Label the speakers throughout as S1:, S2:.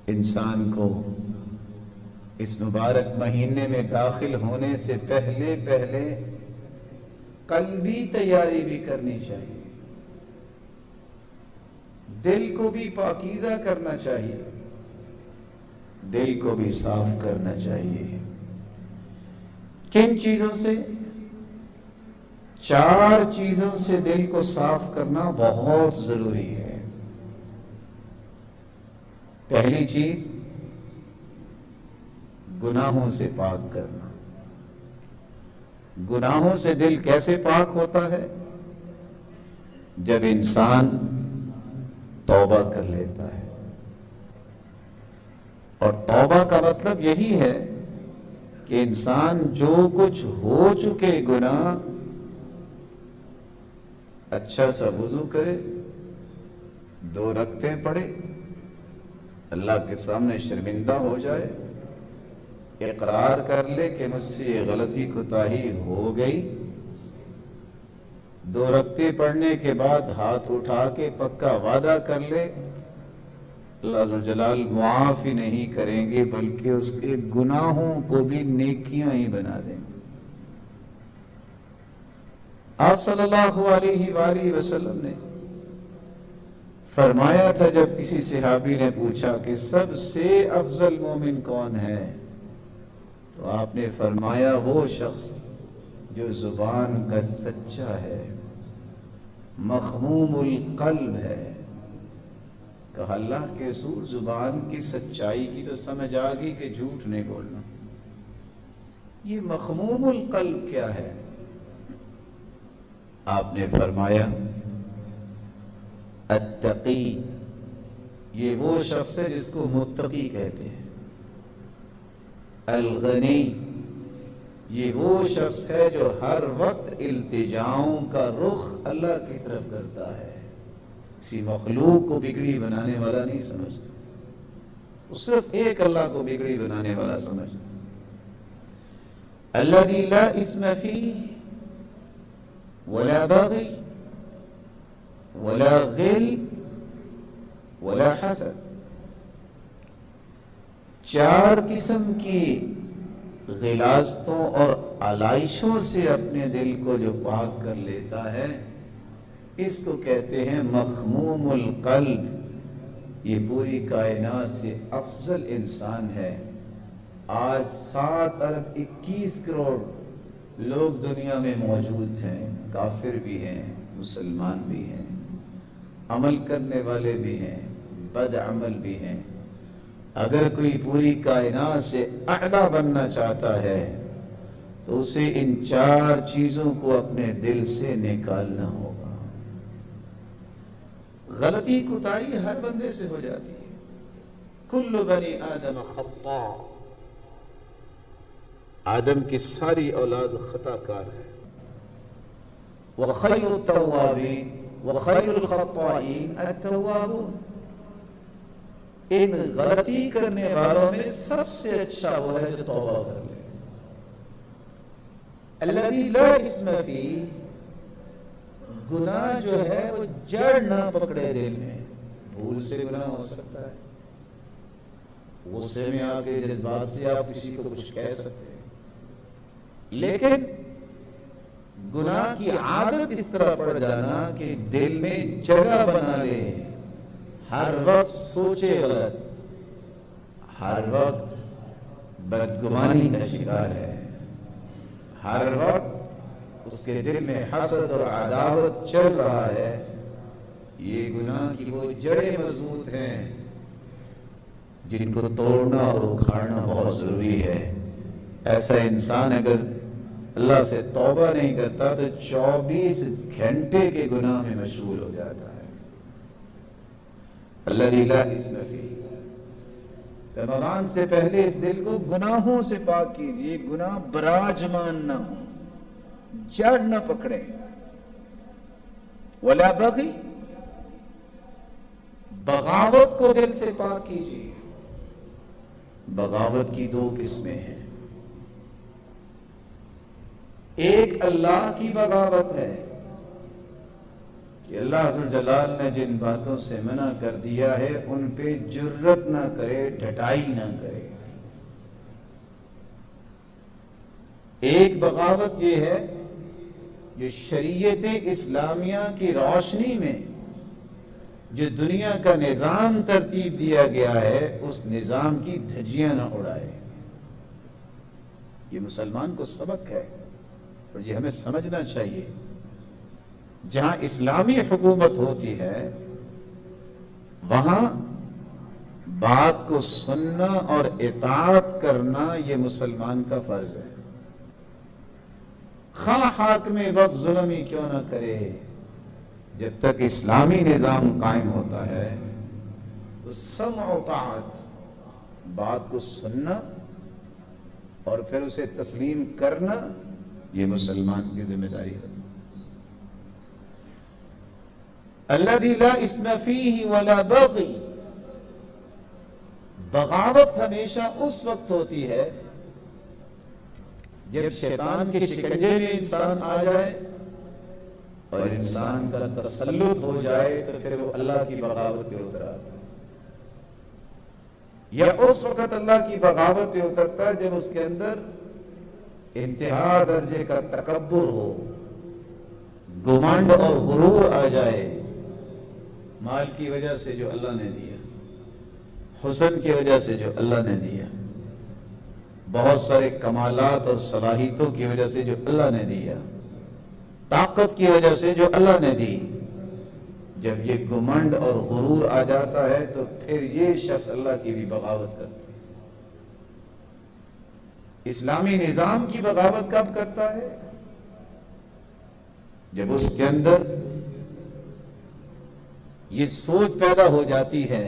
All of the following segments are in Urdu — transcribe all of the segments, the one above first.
S1: انسان کو اس مبارک مہینے میں داخل ہونے سے پہلے قلبی تیاری بھی کرنی چاہیے، دل کو بھی پاکیزہ کرنا چاہیے، دل کو بھی صاف کرنا چاہیے۔ کن چیزوں سے؟ 4 چیزوں سے دل کو صاف کرنا بہت ضروری ہے۔ پہلی چیز گناہوں سے پاک کرنا۔ گناہوں سے دل کیسے پاک ہوتا ہے؟ جب انسان توبہ کر لیتا ہے، اور توبہ کا مطلب یہی ہے کہ انسان جو کچھ ہو چکے گناہ اچھا سا وضو کرے، 2 رکعتیں پڑھے، اللہ کے سامنے شرمندہ ہو جائے، اقرار کر لے کہ مجھ سے یہ غلطی کوتاہی ہو گئی، 2 رکعتیں پڑھنے کے بعد ہاتھ اٹھا کے پکا وعدہ کر لے اللہ عز و جلال معاف ہی نہیں کریں گے بلکہ اس کے گناہوں کو بھی نیکیاں ہی بنا دیں گے۔ آپ صلی اللہ علیہ وآلہ وسلم نے فرمایا تھا، جب کسی صحابی نے پوچھا کہ سب سے افضل مومن کون ہے، تو آپ نے فرمایا وہ شخص جو زبان کا سچا ہے، مخموم القلب ہے۔ کہا اللہ کے رسول زبان کی سچائی کی تو سمجھ آ گئی کہ جھوٹ نہیں بولنا، یہ مخموم القلب کیا ہے؟ آپ نے فرمایا التقی، یہ وہ شخص ہے جس کو متقی کہتے ہیں۔ الغنی، یہ وہ شخص ہے جو ہر وقت التجاؤں کا رخ اللہ کی طرف کرتا ہے، کسی مخلوق کو بگڑی بنانے والا نہیں سمجھتا، وہ صرف ایک اللہ کو بگڑی بنانے والا سمجھتا۔ الذی لا اسم فیہ ولا بغی ولا غل ولا حسد، 4 قسم کی غلاظتوں اور علائشوں سے اپنے دل کو جو پاک کر لیتا ہے، اس کو کہتے ہیں مخموم القلب۔ یہ پوری کائنات سے افضل انسان ہے۔ آج 7 ارب 21 کروڑ لوگ دنیا میں موجود ہیں، کافر بھی ہیں، مسلمان بھی ہیں، عمل کرنے والے بھی ہیں، بد عمل بھی ہیں۔ اگر کوئی پوری کائنات سے اعلیٰ بننا چاہتا ہے تو اسے ان 4 چیزوں کو اپنے دل سے نکالنا ہوگا۔ غلطی کوتاہی ہر بندے سے ہو جاتی ہے، کل بنی آدم خطاء، آدم کی ساری اولاد خطا کار ہے۔ وخیر التوابین وخیر الخطائین التوابون، ان غلطی کرنے والوں میں سب سے اچھا وہ ہے جو توبہ کر لے۔ الذی لا اسم فیہ، گناہ جو ہے وہ جڑ نہ پکڑے دل میں۔ بھول سے گناہ ہو سکتا ہے، غصے میں آ کے جذبات سے آپ کسی کو کچھ کہہ سکتے ہیں، لیکن گناہ کی عادت اس طرح پڑ جانا کہ دل میں جگہ بنا لے، ہر وقت سوچے غلط، ہر وقت بدگمانی کا شکار ہے، ہر وقت اس کے دل میں حسد اور عداوت چل رہا ہے، یہ گناہ کی وہ جڑیں مضبوط ہیں جن کو توڑنا اور اکھاڑنا بہت ضروری ہے۔ ایسا انسان اگر اللہ سے توبہ نہیں کرتا تو 24 گھنٹے کے گناہ میں مشغول ہو جاتا ہے۔ الذی لا اسم فیہ، رمضان سے پہلے اس دل کو گناہوں سے پاک کیجیے، گناہ براجمان نہ ہو، جڑ نہ پکڑے۔ ولا بغی، بغاوت کو دل سے پاک کیجیے۔ بغاوت کی 2 قسمیں ہیں، ایک اللہ کی بغاوت ہے، کہ اللہ عز و جلال نے جن باتوں سے منع کر دیا ہے ان پہ جرت نہ کرے، ڈٹائی نہ کرے۔ ایک بغاوت یہ ہے جو شریعت اسلامیہ کی روشنی میں جو دنیا کا نظام ترتیب دیا گیا ہے اس نظام کی دھجیاں نہ اڑائے۔ یہ مسلمان کو سبق ہے اور یہ ہمیں سمجھنا چاہیے۔ جہاں اسلامی حکومت ہوتی ہے وہاں بات کو سننا اور اطاعت کرنا یہ مسلمان کا فرض ہے، خواہ حاکم وقت ظلم ہی کیوں نہ کرے۔ جب تک اسلامی نظام قائم ہوتا ہے تو سمع و طاعت، بات کو سننا اور پھر اسے تسلیم کرنا یہ مسلمان کی ذمہ داری ہے۔ الذی لا اسم فیہ ولا بغی، بغاوت ہمیشہ اس وقت ہوتی ہے جب شیطان کے شکنجے میں انسان آ جائے اور انسان کا تسلط ہو جائے تو پھر وہ اللہ کی بغاوت پہ اتر آتا ہے، یا اس وقت اللہ کی بغاوت پہ اترتا ہے جب اس کے اندر انتہا درجے کا تکبر ہو، گھمنڈ اور غرور آ جائے، مال کی وجہ سے جو اللہ نے دیا، حسن کی وجہ سے جو اللہ نے دیا، بہت سارے کمالات اور صلاحیتوں کی وجہ سے جو اللہ نے دیا، طاقت کی وجہ سے جو اللہ نے دی، جب یہ گھمنڈ اور غرور آ جاتا ہے تو پھر یہ شخص اللہ کی بھی بغاوت کرتا ہے۔ اسلامی نظام کی بغاوت کب کرتا ہے؟ جب اس کے اندر یہ سوچ پیدا ہو جاتی ہے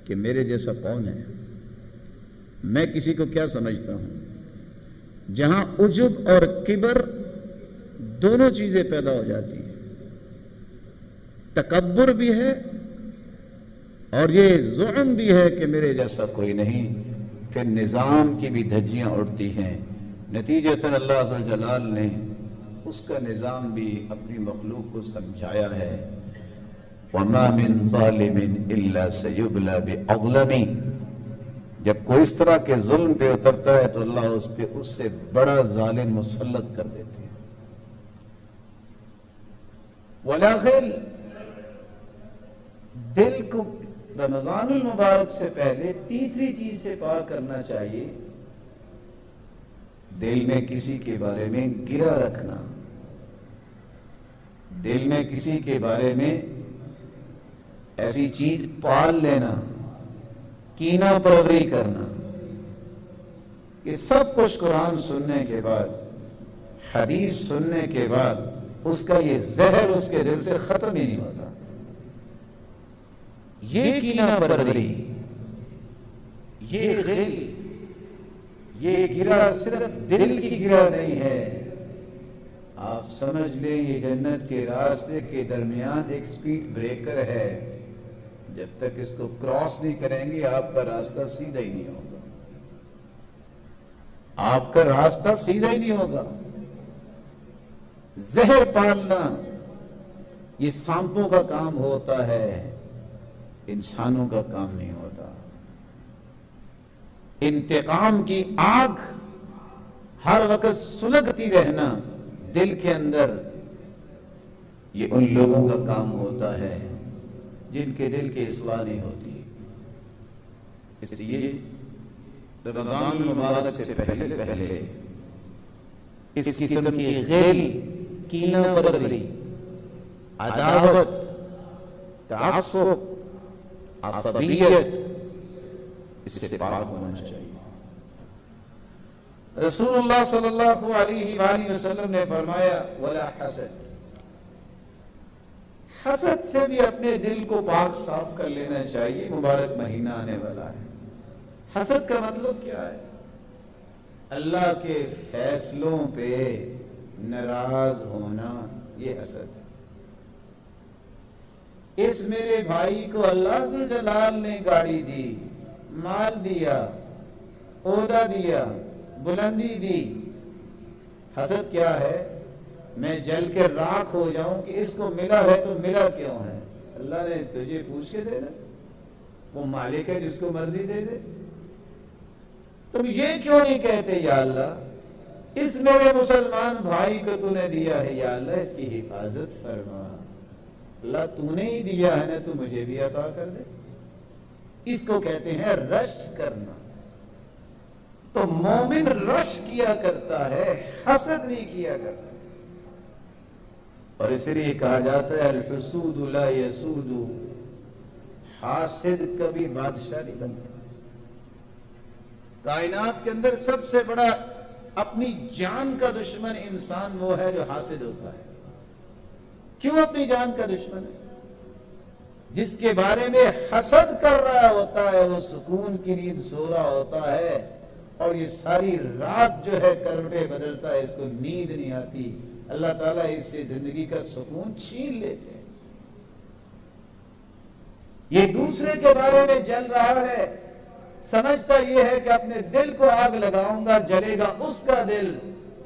S1: کہ میرے جیسا کون ہے، میں کسی کو کیا سمجھتا ہوں۔ جہاں عجب اور کبر دونوں چیزیں پیدا ہو جاتی ہیں، تکبر بھی ہے اور یہ زعم بھی ہے کہ میرے جیسا کوئی نہیں، پھر نظام کی بھی دھجیاں اڑتی ہیں۔ نتیجتاً اللہ عز و جلال نے اس کا نظام بھی اپنی مخلوق کو سمجھایا ہے۔ وَمَا مِن ظَالِمٍ إِلَّا سَيُبْلَى بِأَظْلَمِ، جب کوئی اس طرح کے ظلم پہ اترتا ہے تو اللہ اس پہ اس سے بڑا ظالم مسلط کر دیتے ہیں۔ وَلَا غِلْ، دل کو رمضان المبارک سے پہلے تیسری چیز سے پاک کرنا چاہیے، دل میں کسی کے بارے میں گرہ رکھنا، دل میں کسی کے بارے میں ایسی چیز پال لینا، کینہ پروری کرنا کہ سب کچھ قرآن سننے کے بعد، حدیث سننے کے بعد اس کا یہ زہر اس کے دل سے ختم ہی نہیں ہوتا۔ یہ کینہ پروری، یہ غل، یہ گرہ صرف دل کی گرہ نہیں ہے، آپ سمجھ لیں یہ جنت کے راستے کے درمیان ایک سپیڈ بریکر ہے، جب تک اس کو کراس نہیں کریں گے آپ کا راستہ سیدھا ہی نہیں ہوگا، آپ کا راستہ سیدھا ہی نہیں ہوگا۔ زہر پالنا یہ سانپوں کا کام ہوتا ہے، انسانوں کا کام نہیں ہوتا۔ انتقام کی آگ ہر وقت سلگتی رہنا دل کے اندر، یہ ان لوگوں کا کام ہوتا ہے جن کے دل کی اصلاح نہیں ہوتی۔ اس لیے رمضان المبارک سے پہلے اس قسم کی غل، کینہ پروری، عداوت، تعصب، عصبیت، اس سے پاک ہونا چاہیے۔ رسول اللہ صلی اللہ علیہ وآلہ وسلم نے فرمایا ولا حسد، حسد سے بھی اپنے دل کو پاک صاف کر لینا چاہیے، مبارک مہینہ آنے والا ہے۔ حسد کا مطلب کیا ہے؟ اللہ کے فیصلوں پہ ناراض ہونا، یہ حسد ہے۔ اس میرے بھائی کو اللہ عز و جلال نے گاڑی دی، مال دیا، عہدہ دیا، بلندی دی، حسد کیا ہے؟ میں جل کے راکھ ہو جاؤں کہ اس کو ملا ہے تو ملا کیوں ہے؟ اللہ نے تجھے پوچھ کے دینا، وہ مالک ہے جس کو مرضی دے دے۔ تم یہ کیوں نہیں کہتے یا اللہ اس میرے مسلمان بھائی کو تو نے دیا ہے، یا اللہ اس کی حفاظت فرما، اللہ تو نے ہی دیا ہے نا، تو مجھے بھی عطا کر دے۔ اس کو کہتے ہیں رشک کرنا۔ تو مومن رشک کیا کرتا ہے، حسد نہیں کیا کرتا۔ اور اس لیے کہا جاتا ہے الحسود لا یسود، حاسد کبھی بادشاہ نہیں بنتا۔ کائنات کے اندر سب سے بڑا اپنی جان کا دشمن انسان وہ ہے جو حاسد ہوتا ہے۔ کیوں اپنی جان کا دشمن ہے؟ جس کے بارے میں حسد کر رہا ہوتا ہے وہ سکون کی نیند سو رہا ہوتا ہے، اور یہ ساری رات جو ہے کروٹیں بدلتا ہے، اس کو نیند نہیں آتی۔ اللہ تعالیٰ اس سے زندگی کا سکون چھین لیتے ہیں۔ یہ دوسرے کے بارے میں جل رہا ہے، سمجھتا یہ ہے کہ اپنے دل کو آگ لگاؤں گا، جلے گا اس کا دل،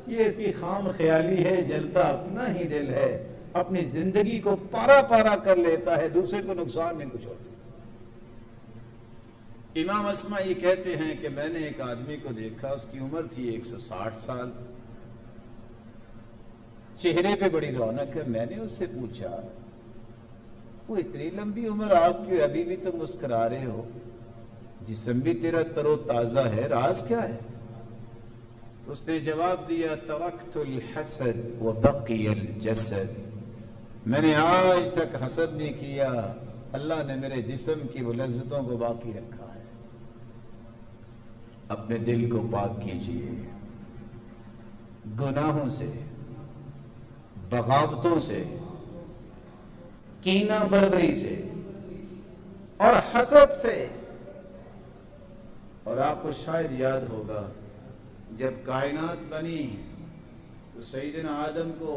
S1: یہ اس کی خام خیالی ہے، جلتا اپنا ہی دل ہے۔ اپنی زندگی کو پارا پارا کر لیتا ہے، دوسرے کو نقصان نہیں کچھ ہوتا۔ امام اسمعی کہتے ہیں کہ میں نے ایک آدمی کو دیکھا، اس کی عمر تھی 160 سال، چہرے پہ بڑی رونق ہے۔ میں نے اس سے پوچھا وہ اتنی لمبی عمر آپ کی، ابھی بھی تم مسکرا رہے ہو، جسم بھی تیرا تر و تازہ ہے، راز کیا ہے؟ اس نے جواب دیا ترکت الحسد وبقی الجسد، میں نے آج تک حسد نہیں کیا، اللہ نے میرے جسم کی وہ لذتوں کو باقی رکھا ہے۔ اپنے دل کو پاک کیجئے گناہوں سے، بغاوتوں سے، کینہ بردی سے اور حسد سے۔ اور آپ کو شاید یاد ہوگا جب کائنات بنی تو سیدنا آدم کو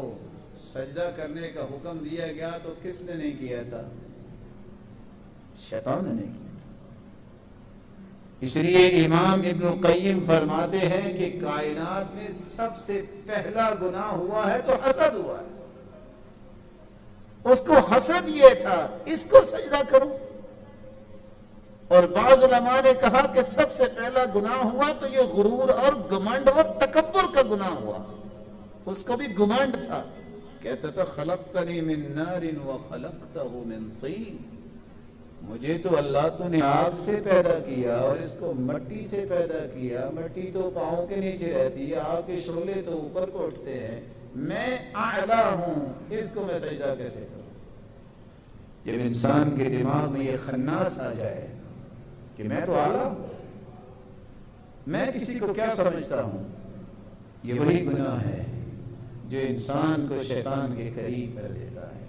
S1: سجدہ کرنے کا حکم دیا گیا تو کس نے نہیں کیا تھا؟ شیطان نے نہیں کیا تھا۔ اس لیے امام ابن القیم فرماتے ہیں کہ کائنات میں سب سے پہلا گناہ ہوا ہے تو حسد ہوا ہے۔ اس کو حسد یہ تھا اس کو سجدہ کرو، اور بعض علماء نے کہا کہ سب سے پہلا گناہ ہوا تو یہ غرور اور گمنڈ اور تکبر کا گناہ ہوا۔ اس کو بھی گمنڈ تھا، کہتا تھا خلقتنی من نار وخلقتہ من طین، مجھے تو اللہ تو نے آگ سے پیدا کیا اور اس کو مٹی سے پیدا کیا، مٹی تو پاؤں کے نیچے رہتی ہے، آگ کے شعلے تو اوپر کو اٹھتے ہیں، میں اعلیٰ ہوں، اس کو میں سجدہ کیسے کروں؟ جب انسان کے دماغ میں یہ خناس آ جائے کہ میں تو اعلیٰ ہوں، میں کسی کو کیا سمجھتا ہوں، یہ وہی گناہ ہے جو انسان کو شیطان کے قریب کر دیتا ہے۔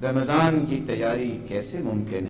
S1: رمضان کی تیاری کیسے ممکن ہے؟